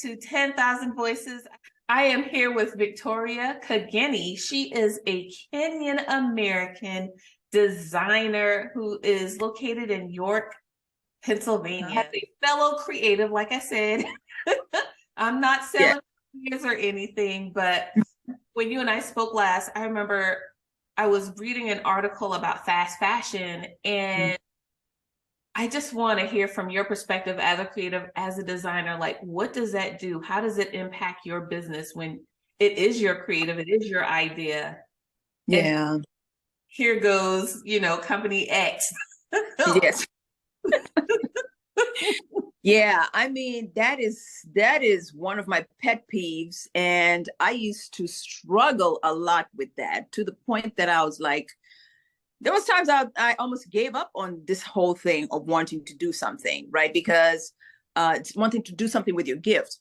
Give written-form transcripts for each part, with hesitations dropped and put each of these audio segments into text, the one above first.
to 10,000 Voices. I am here with Victoria Kageni. She is a Kenyan American designer who is located in York, Pennsylvania. A fellow creative, like I said. I'm not selling ideas or anything, but when you and I spoke last, I remember I was reading an article about fast fashion, and I just want to hear from your perspective as a creative, as a designer, like what does that do? How does it impact your business when it is your creative, it is your idea? Yeah. And here goes, company X. Yes. Yeah, I mean, that is one of my pet peeves. And I used to struggle a lot with that, to the point that I was like, there was times I almost gave up on this whole thing of wanting to do something, right? Because it's wanting to do something with your gift.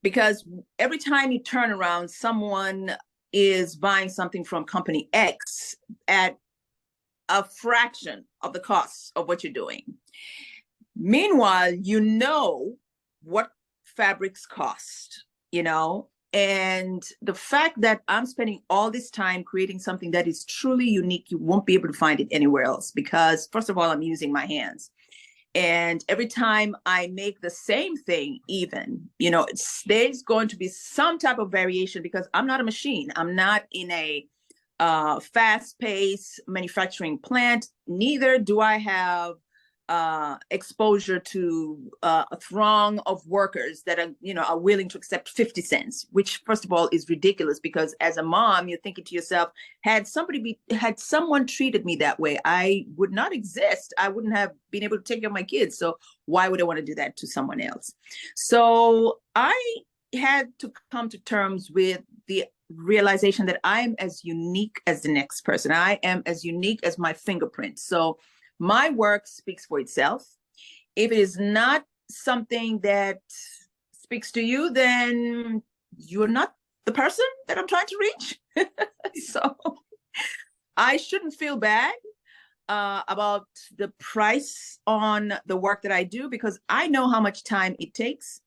Because every time you turn around, someone is buying something from company X at a fraction of the cost of what you're doing. Meanwhile, you know what fabrics cost, and the fact that I'm spending all this time creating something that is truly unique, you won't be able to find it anywhere else, because first of all, I'm using my hands. And every time I make the same thing, even, there's going to be some type of variation, because I'm not a machine. I'm not in a fast-paced manufacturing plant. Neither do I have exposure to a throng of workers that are willing to accept 50 cents, which first of all is ridiculous, because as a mom, you're thinking to yourself, had someone treated me that way, I would not exist. I wouldn't have been able to take care of my kids. So why would I want to do that to someone else? So I had to come to terms with the realization that I am as unique as the next person. I am as unique as my fingerprint. So my work speaks for itself. If it is not something that speaks to you, then you're not the person that I'm trying to reach. So I shouldn't feel bad about the price on the work that I do, because I know how much time it takes.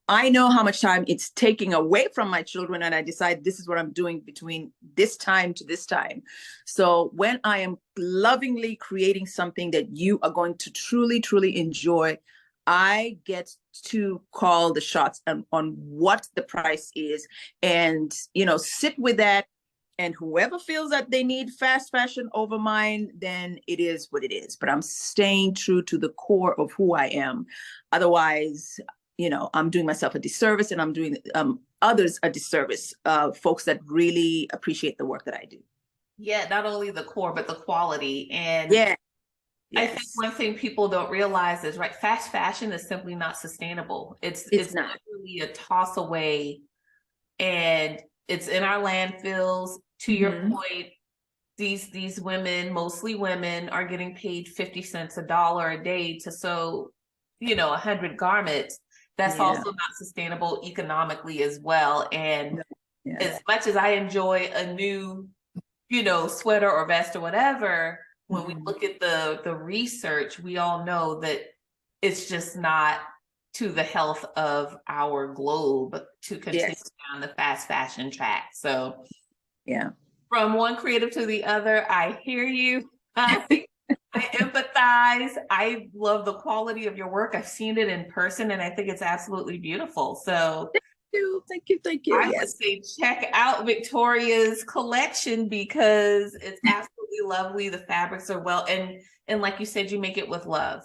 I know how much time it's taking away from my children, and I decide this is what I'm doing between this time to this time. So when I am lovingly creating something that you are going to truly, truly enjoy, I get to call the shots on what the price is, and, sit with that. And whoever feels that they need fast fashion over mine, then it is what it is. But I'm staying true to the core of who I am. Otherwise, I'm doing myself a disservice, and I'm doing others a disservice, folks that really appreciate the work that I do. Yeah, not only the core, but the quality. And yeah, I think one thing people don't realize is, right, fast fashion is simply not sustainable. It's not really a toss away, and it's in our landfills. To your point, these women, mostly women, are getting paid 50 cents, $1 a day to sew, 100 garments. That's also not sustainable economically as well. And as much as I enjoy a new, sweater or vest or whatever, when we look at the research, we all know that it's just not to the health of our globe to continue down the fast fashion track. So from one creative to the other, I hear you. I empathize. I love the quality of your work. I've seen it in person, and I think it's absolutely beautiful. So thank you. I would say check out Victoria's collection, because it's absolutely lovely. The fabrics are and like you said, you make it with love.